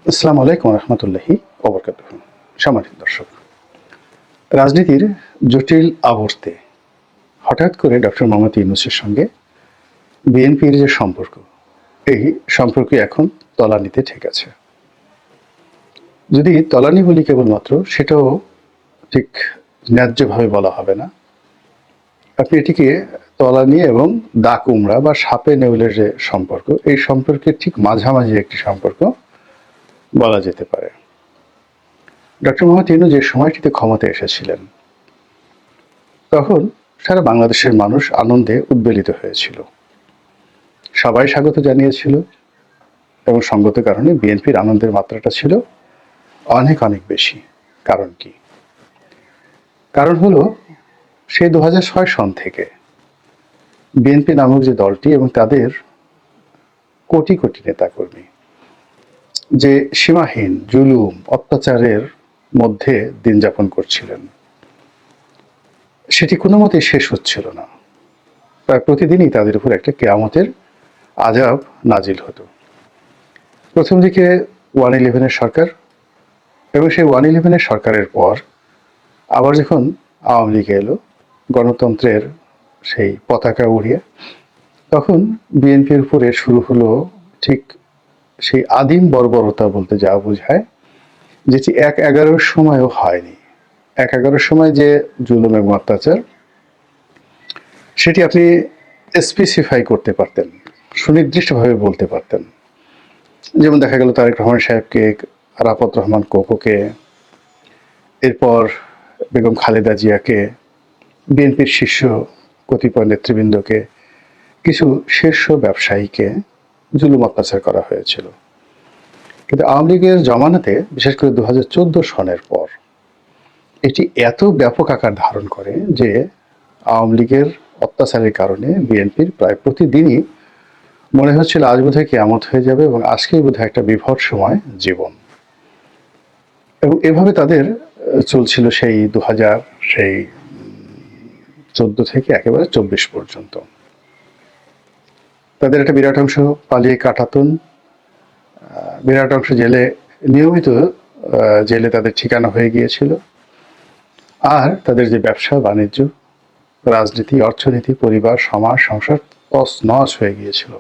আসসালামু আলাইকুম রহমতুল্লাহি ওবরকাতুহু। সম্মানিত দর্শক, রাজনীতির জটিল আবর্তে হঠাৎ করে ডক্টর মোহাম্মদ ইউনূসের সঙ্গে বিএনপির যে সম্পর্ক, এই সম্পর্কে এখন তলানিতে ঠেকেছে। যদি তলানি বলি কেবলমাত্র, সেটাও ঠিক ন্যায্যভাবে বলা হবে না। আপনি এটিকে তলানি এবং দা কুমড়া বা সাপে নেউলের যে সম্পর্ক, এই সম্পর্কের ঠিক মাঝামাঝি একটি সম্পর্ক বলা যেতে পারে। ডক্টর মোহাম্মদ ইউনূস যে সময়টিতে ক্ষমতায় এসেছিলেন, তখন সারা বাংলাদেশের মানুষ আনন্দে উদ্বেলিত হয়েছিল। সবাই স্বাগত জানিয়েছিল এবং সঙ্গত কারণে বিএনপির আনন্দের মাত্রাটা ছিল অনেক অনেক বেশি। কারণ কি? কারণ হলো, সেই 2006 সন থেকে বিএনপি নামক যে দলটি এবং তাদের কোটি কোটি নেতাকর্মী যে সীমাহীন জুলুম অত্যাচারের মধ্যে দিন যাপন করছিলেন, সেটি কোনো মতেই শেষ হচ্ছিল না। প্রায় প্রতিদিনই তাদের উপর একটা কেয়ামতের আযাব নাজিল হতো। প্রথম দিকে 111-এর সরকার, এবং সেই 111-এর সরকারের পর আবার যখন আওয়ামী লীগ এলো গণতন্ত্রের সেই পতাকা উড়িয়ে, তখন বিএনপির উপরে শুরু হলো ঠিক সেই আদিম বর্বরতা বলতে যা বোঝায়, যেটি 1/11-র সময়ও হয়নি। 1/11-র সময় যে জুলুম এবং অত্যাচার, সেটি আপনি স্পেসিফাই করতে পারতেন, সুনির্দিষ্টভাবে বলতে পারতেন। যেমন দেখা গেল তারেক রহমান সাহেবকে, আরাফাত রহমান কোকোকে, এরপর বেগম খালেদা জিয়াকে, বিএনপির শীর্ষ কতিপয় নেতৃবৃন্দকে, কিছু শীর্ষ ব্যবসায়ীকে জুলুম অত্যাচার করা হয়েছিল। কিন্তু আওয়ামী লীগের জমানাতে, বিশেষ করে 2014 সনের পর, এটি এত ব্যাপক আকার ধারণ করে যে আওয়ামী লীগের অত্যাচারের কারণে বিএনপির প্রায় প্রতিদিনই মনে হচ্ছিল আজ বোধহয় কিয়ামত হয়ে যাবে এবং আজকেই বোধহয় একটা বিভৎ সময় জীবন। এবং এভাবে তাদের চলছিল সেই 2014 থেকে একেবারে 24 পর্যন্ত। তাদের একটা বিরাট অংশ পালিয়ে কাটাতুন, বিরাট অংশ জেলে, নিয়মিত জেলে তাদের ঠিকানা হয়ে গিয়েছিল। আর তাদের যে ব্যবসা বাণিজ্য, রাজনীতি, অর্থনীতি, পরিবার, সমাজ, সংসার তছনছ হয়ে গিয়েছিল।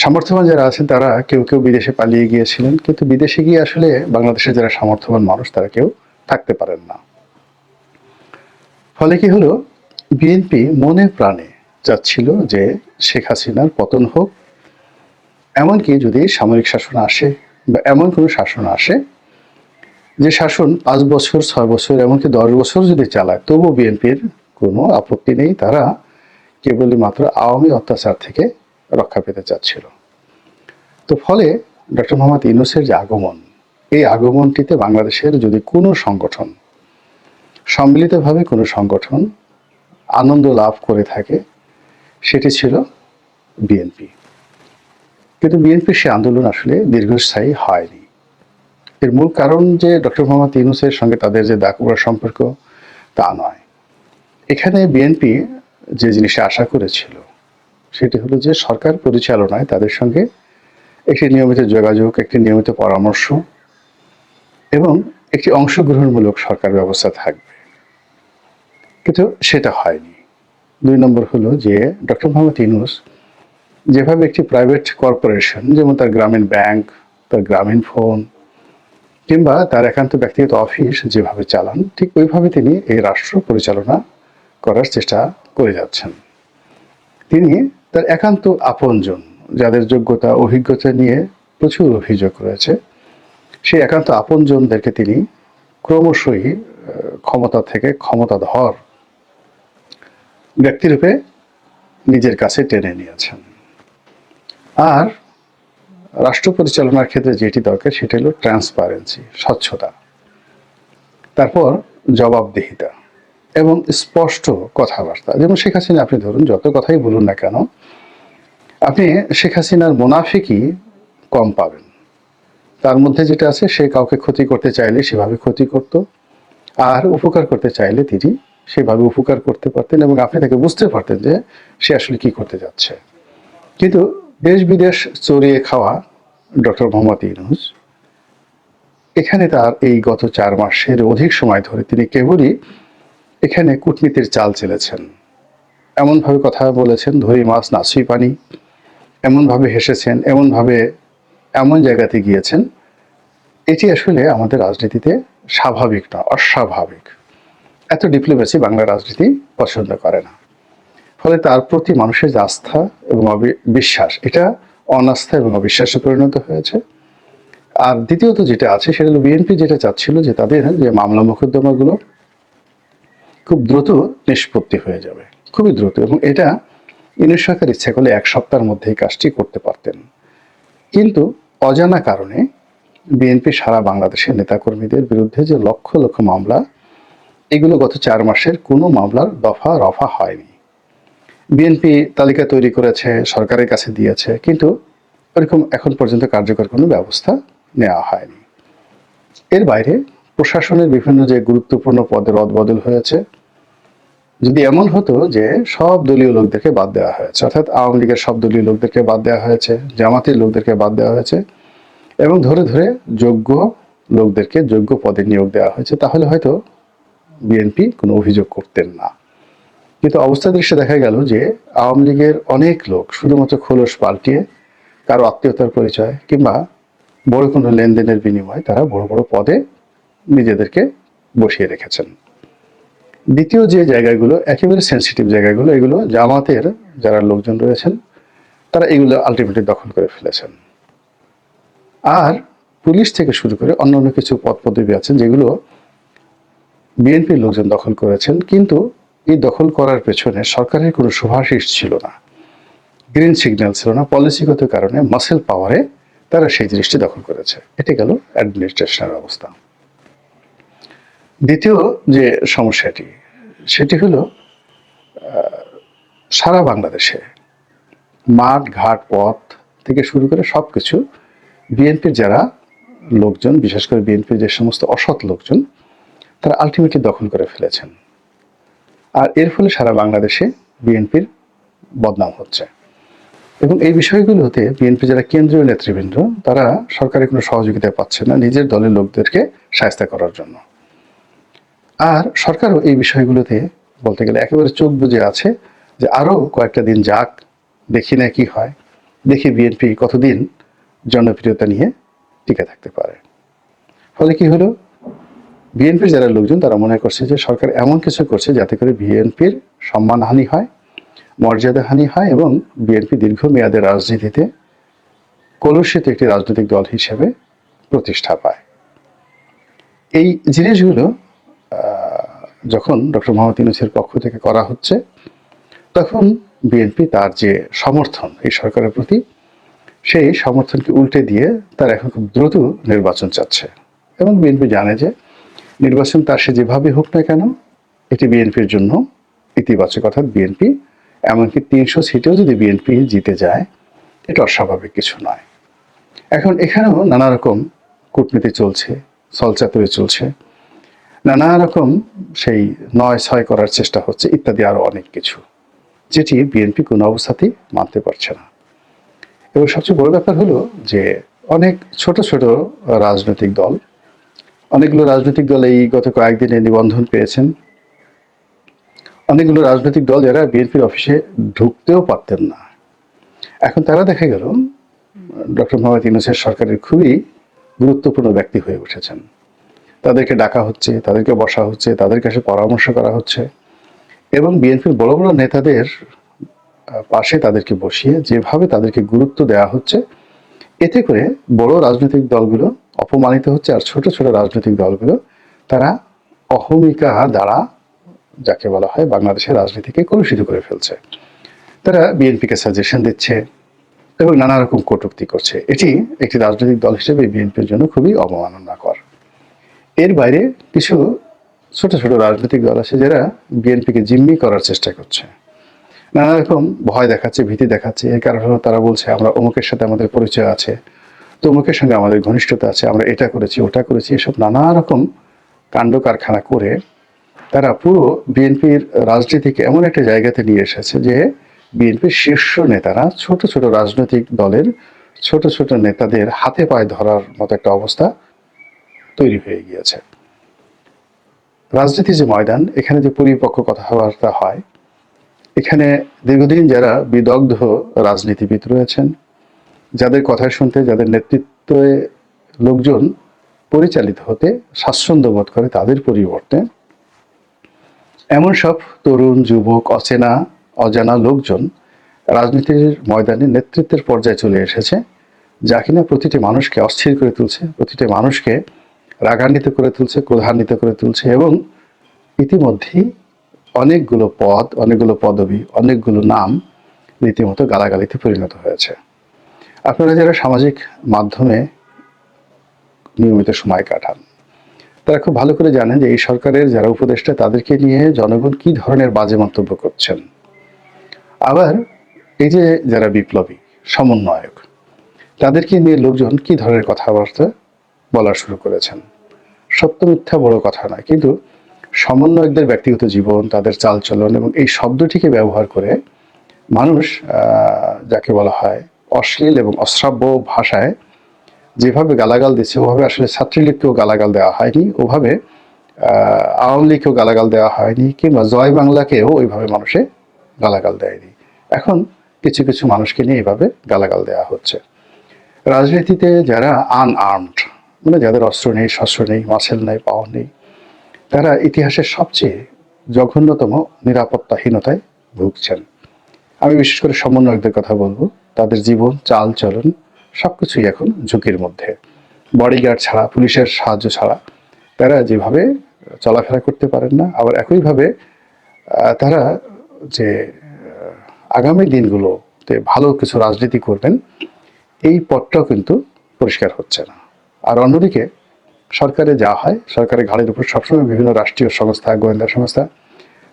সামর্থ্যবান যারা আছেন তারা কেউ কেউ বিদেশে পালিয়ে গিয়েছিলেন, কিন্তু বিদেশে গিয়ে আসলে বাংলাদেশের যারা সামর্থ্যবান মানুষ তারা কেউ থাকতে পারেন না। ফলে কি হলো, বিএনপি মনে প্রাণে চাচ্ছিল যে শেখ হাসিনার পতন হোক, এমনকি যদি সামরিক শাসন আসে বা এমন কোনো শাসন আসে যে শাসন 5 বছর, 6 বছর, এমনকি 10 বছর যদি চালায়, তবুও বিএনপির কোনো আপত্তি নেই। তারা কেবলই মাত্র আওয়ামী অত্যাচার থেকে রক্ষা পেতে চাচ্ছিল। তো ফলে ডক্টর মোহাম্মদ ইউনূসের যে আগমন, এই আগমনটিতে বাংলাদেশের যদি কোনো সংগঠন, সম্মিলিতভাবে কোনো সংগঠন আনন্দ লাভ করে থাকে, সেটি ছিল বিএনপি। কিন্তু বিএনপির সে আন্দোলন আসলে দীর্ঘস্থায়ী হয়নি। এর মূল কারণ যে ডক্টর মোহাম্মদ ইউনূসের সঙ্গে তাদের যে দাকুড়া সম্পর্ক, তা নয়। এখানে বিএনপি যে জিনিসটা আশা করেছিল, সেটি হলো যে সরকার পরিচালনায় তাদের সঙ্গে একটি নিয়মিত যোগাযোগ, একটি নিয়মিত পরামর্শ এবং একটি অংশগ্রহণমূলক সরকার ব্যবস্থা থাকবে। কিন্তু সেটা হয়নি। 2 নম্বর হলো যে ডক্টর মোহাম্মদ ইউনূস যেভাবে একটি প্রাইভেট কর্পোরেশন, যেমন তার গ্রামীণ ব্যাংক, তার গ্রামীণ ফোন কিংবা তার একান্ত ব্যক্তিগত অফিস যেভাবে চালান, ঠিক ওইভাবে তিনি এই রাষ্ট্র পরিচালনা করার চেষ্টা করে যাচ্ছেন। তিনি তার একান্ত আপনজন, যাদের যোগ্যতা অভিজ্ঞতা নিয়ে প্রচুর অভিযোগ রয়েছে, সেই একান্ত আপনজনদেরকে তিনি ক্রমশই ক্ষমতা থেকে ক্ষমতাধর ব্যক্তিরূপে নিজের কাছে টেনে নিয়েছেন। আর রাষ্ট্র পরিচালনার ক্ষেত্রে যেটি দরকার সেটা হলো ট্রান্সপারেন্সি, স্বচ্ছতা, তারপর জবাবদিহিতা এবং স্পষ্ট কথাবার্তা। যেমন শেখ হাসিনা, আপনি ধরুন যত কথাই বলুন না কেন, আপনি শেখ হাসিনার মুনাফিকই কম পাবেন। তার মধ্যে যেটা আছে, সে কাউকে ক্ষতি করতে চাইলে সেভাবে ক্ষতি করত, আর উপকার করতে চাইলে তিনি সেভাবে উপকার করতে পারতেন এবং আপনি তাকে বুঝতে পারতেন যে সে আসলে কি করতে যাচ্ছে। কিন্তু দেশ বিদেশ চড়িয়ে খাওয়া ডক্টর মোহাম্মদ ইউনূস এখানে তার এই গত 4 মাসের অধিক সময় ধরে তিনি কেবলই এখানে কূটনীতির চাল চেলেছেন। এমনভাবে কথা বলেছেন, ধরি মাছ নাসুই পানি, এমনভাবে হেসেছেন, এমনভাবে এমন জায়গাতে গিয়েছেন, এটি আসলে আমাদের রাজনীতিতে স্বাভাবিক না, অস্বাভাবিক। এত ডিপ্লোমেসি বাংলা রাজনীতি পছন্দ করে না। ফলে তার প্রতি মানুষের যে আস্থা এবং বিশ্বাস, এটা অনাস্থা এবং অবিশ্বাসে পরিণত হয়েছে। আর দ্বিতীয়ত যেটা আছে সেটা হলো বিএনপি যেটা চাচ্ছিল যে তাদের যে মামলা মোকদ্দমাগুলো খুব দ্রুত নিষ্পত্তি হয়ে যাবে, খুবই দ্রুত, এবং এটা ইউনূস সরকার ইচ্ছা করলে 1 সপ্তাহের মধ্যেই কাজটি করতে পারতেন। কিন্তু অজানা কারণে বিএনপি সারা বাংলাদেশের নেতাকর্মীদের বিরুদ্ধে যে লক্ষ লক্ষ মামলা, এগুলো গত 4 মাসের কোনো মামলার দফা রফা হয়নি। বিএনপি তালিকা তৈরি করেছে, সরকারের কাছে দিয়েছে, কিন্তু ওরকম এখন পর্যন্ত কার্যকর কোনো ব্যবস্থা নেওয়া হয়নি। এর বাইরে প্রশাসনের বিভিন্ন যে গুরুত্বপূর্ণ পদে রদবদল হয়েছে, যদি এমন হতো যে সব দলীয় লোকদেরকে বাদ দেওয়া হয়েছে, অর্থাৎ আওয়ামী লীগের সব দলীয় লোকদেরকে বাদ দেওয়া হয়েছে, জামাতের লোকদেরকে বাদ দেওয়া হয়েছে এবং ধরে ধরে যোগ্য লোকদেরকে যোগ্য পদে নিয়োগ দেওয়া হয়েছে, তাহলে হয়তো বিএনপি কোনো অভিযোগ করতেন না। কিন্তু অবস্থা দৃশ্যে দেখা গেল যে আওয়ামী লীগের অনেক লোক শুধুমাত্র খোলস পাল্টিয়ে কারো আত্মীয়তার পরিচয় কিংবা বড় কোনো লেনদেনের বিনিময়ে তারা বড় বড় পদে নিজেদেরকে বসিয়ে রেখেছেন। দ্বিতীয় যে জায়গাগুলো একেবারে সেন্সিটিভ জায়গাগুলো, এগুলো জামাতের যারা লোকজন রয়েছেন তারা এগুলো আলটিমেটলি দখল করে ফেলেছেন। আর পুলিশ থেকে শুরু করে অন্যান্য কিছু পদ পদবি আছেন যেগুলো বিএনপির লোকজন দখল করেছেন, কিন্তু এই দখল করার পেছনে সরকারের কোনো সুভাষিস ছিল না, গ্রিন সিগন্যাল ছিল না, পলিসিগত কারণে মাসেল পাওয়ারে তারা সেই জিনিসটি দখল করেছে। এটা গেল অ্যাডমিনিস্ট্রেশনের অবস্থা। দ্বিতীয় যে সমস্যাটি সেটি হলো সারা বাংলাদেশে মাঠ ঘাট পথ থেকে শুরু করে সব কিছু বিএনপির যারা লোকজন, বিশেষ করে বিএনপির যে সমস্ত অসৎ লোকজন, তারা আলটিমেটলি দখল করে ফেলেছেন। আর এর ফলে সারা বাংলাদেশে বিএনপির বদনাম হচ্ছে এবং এই বিষয়গুলোতে বিএনপি যারা কেন্দ্রীয় নেতৃবৃন্দ তারা সরকারের কোনো সহযোগিতা পাচ্ছে না নিজের দলের লোকদেরকে শায়েস্তা করার জন্য। আর সরকারও এই বিষয়গুলোতে বলতে গেলে একেবারে চোখ বুজে আছে যে আরও কয়েকটা দিন যাক, দেখি না কি হয়, দেখি বিএনপি কতদিন জনপ্রিয়তা নিয়ে টিকে থাকতে পারে। ফলে কি হলো, বিএনপির যারা লোকজন তারা মনে করছে যে সরকার এমন কিছু করছে যাতে করে বিএনপির সম্মানহানি হয়, মর্যাদাহানি হয় এবং বিএনপি দীর্ঘমেয়াদের রাজনীতিতে কলুষিত একটি রাজনৈতিক দল হিসেবে প্রতিষ্ঠা পায়। এই জিনিসগুলো যখন ডক্টর মোহাম্মদ ইউনূসের পক্ষ থেকে করা হচ্ছে, তখন বিএনপি তার যে সমর্থন এই সরকারের প্রতি, সেই সমর্থনকে উল্টে দিয়ে তারা এখন খুব দ্রুত নির্বাচন চাচ্ছে এবং বিএনপি জানে যে নির্বাচন তার সে যেভাবে হোক না কেন এটি বিএনপির জন্য ইতিবাচক, অর্থাৎ বিএনপি এমনকি 300 সিটেও যদি বিএনপি জিতে যায় এটা অস্বাভাবিক কিছু নয়। এখন এখানেও নানা রকম কূটনীতি চলছে, ছলচাতুরি চলছে, নানা রকম সেই 9-6 করার চেষ্টা হচ্ছে ইত্যাদি আরো অনেক কিছু, যেটি বিএনপি কোনো অবস্থাতেই মানতে পারছে না। এবং সবচেয়ে বড় ব্যাপার হলো যে অনেক ছোট ছোট রাজনৈতিক দল, অনেকগুলো রাজনৈতিক দল এই গত কয়েকদিনে নিবন্ধন পেয়েছেন। অনেকগুলো রাজনৈতিক দল যারা বিএনপির অফিসে ঢুকতেও পারতেন না, এখন তারা দেখা গেল ডক্টর মোহাম্মদ ইউনূসের সরকারের খুবই গুরুত্বপূর্ণ ব্যক্তি হয়ে উঠেছেন। তাদেরকে ডাকা হচ্ছে, তাদেরকে বসা হচ্ছে, তাদের কাছে পরামর্শ করা হচ্ছে এবং বিএনপির বড় বড় নেতাদের পাশে তাদেরকে বসিয়ে যেভাবে তাদেরকে গুরুত্ব দেওয়া হচ্ছে, এতে করে বড় রাজনৈতিক দলগুলো অপমানিত হচ্ছে আর ছোট ছোট রাজনৈতিক দলগুলো তারা অহমিকা দ্বারা, যাকে বলা হয়, বাংলাদেশের রাজনীতিকে কলুষিত করে ফেলছে। তারা বিএনপিকে সাজেশন দিচ্ছে এবং নানা রকম কটূক্তি করছে। এটি একটি রাজনৈতিক দল হিসেবে বিএনপির জন্য খুবই অবমাননাকর। এর বাইরে কিছু ছোট ছোট রাজনৈতিক দল আছে যারা বিএনপিকে জিম্মি করার চেষ্টা করছে, নানা রকম ভয় দেখাচ্ছে, ভীতি দেখাচ্ছে। এর কারণ হলো তারা বলছে আমরা অমুকের সাথে আমাদের পরিচয় আছে, তমুকের সঙ্গে আমাদের ঘনিষ্ঠতা আছে, আমরা এটা করেছি ওটা করেছি, এসব নানা রকম কাণ্ড কারখানা করে তারা পুরো বিএনপির রাজনীতিকে এমন একটা জায়গাতে নিয়ে এসেছে যে বিএনপির শীর্ষ নেতারা ছোট ছোট রাজনৈতিক দলের ছোট ছোট নেতাদের হাতে পায়ে ধরার মতো একটা অবস্থা তৈরি হয়ে গিয়েছে। রাজনীতির যে ময়দান, এখানে যে পরিপক্ক কথাবার্তা হয়, এখানে দীর্ঘদিন যারা বিদগ্ধ রাজনীতিবিদ রয়েছেন, যাদের কথা শুনতে, যাদের নেতৃত্বে লোকজন পরিচালিত হতে স্বাচ্ছন্দ্য বোধ করে, তাদের পরিবর্তে এমন সব তরুণ, যুবক, অজানা লোকজন রাজনীতির ময়দানে নেতৃত্বের পর্যায়ে চলে এসেছে, যা কিনা প্রতিটি মানুষকে অস্থির করে তুলছে, প্রতিটি মানুষকে রাগান্বিত করে তুলছে, ক্রোধান্বিত করে তুলছে, এবং ইতিমধ্যেই অনেকগুলো পদ, অনেকগুলো পদবি, অনেকগুলো নাম রীতিমতো গালাগালিতে পরিণত হয়েছে। আপনারা যারা সামাজিক মাধ্যমে নিয়মিত সময় কাটান, তারা খুব ভালো করে জানেন যে এই সরকারের যারা উপদেষ্টা, তাদেরকে নিয়ে জনগণ কি ধরনের বাজে মন্তব্য করছেন। আবার এই যে যারা বিপ্লবী সমন্বয়ক, তাদেরকে নিয়ে লোকজন কি ধরনের কথাবার্তা বলা শুরু করেছেন। সত্য মিথ্যা বড় কথা নয়, কিন্তু সমন্বয়কদের ব্যক্তিগত জীবন, তাদের চালচলন এবং এই শব্দটিকে ব্যবহার করে মানুষ যাকে বলা হয় অশ্লীল এবং অশ্রাব্য ভাষায় যেভাবে গালাগাল দিচ্ছে, ওভাবে আসলে ছাত্রলীগকেও গালাগাল দেওয়া হয়নি, ওভাবে আওয়ামী লীগকেও গালাগাল দেওয়া হয়নি, কিংবা জয় বাংলাকেও ওইভাবে মানুষে গালাগাল দেয়নি। এখন কিছু কিছু মানুষকে নিয়ে এইভাবে গালাগাল দেওয়া হচ্ছে। রাজনীতিতে যারা আনআর্মড, মানে যাদের অস্ত্র নেই, শস্ত্র নেই, মাসেল নেই, পাওয়ার নেই, তারা ইতিহাসের সবচেয়ে জঘন্যতম নিরাপত্তাহীনতায় ভুগছেন। আমি বিশেষ করে সমন্বয়কদের কথা বলবো। তাদের জীবন, চাল চলন সবকিছুই এখন ঝুঁকির মধ্যে। বডিগার্ড ছাড়া, পুলিশের সাহায্য ছাড়া তারা যেভাবে চলাফেরা করতে পারেন না, আবার একইভাবে তারা যে আগামী দিনগুলোতে ভালো কিছু রাজনীতি করবেন, এই পথটাও কিন্তু পরিষ্কার হচ্ছে না। আর অন্যদিকে সরকারে যা হয়, সরকারের ঘাড়ের উপর সবসময় বিভিন্ন রাষ্ট্রীয় সংস্থা, গোয়েন্দা সংস্থা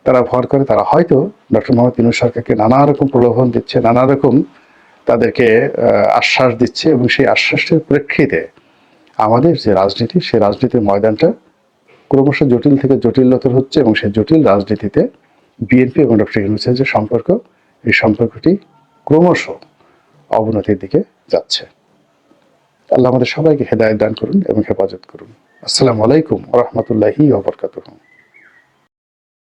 তারা ভর করে। তারা হয়তো ডক্টর মোহাম্মদ ইউনূস সরকারকে নানা রকম প্রলোভন দিচ্ছে, নানা রকম তাদেরকে আশ্বাস দিচ্ছে, এবং সেই আশ্বাসের প্রেক্ষিতে আমাদের যে রাজনীতি, সেই রাজনীতির ময়দানটা ক্রমশ জটিল থেকে জটিলতর হচ্ছে, এবং সেই জটিল রাজনীতিতে বিএনপি এবং ডক্টর ইউনূসের যে সম্পর্ক, এই সম্পর্কটি ক্রমশ অবনতির দিকে যাচ্ছে। আল্লাহ আমাদের সবাইকে হেদায়েত দান করুন এবং হেফাজত করুন। আসসালামু আলাইকুম ওয়া রাহমাতুল্লাহি ওয়া বারাকাতুহু।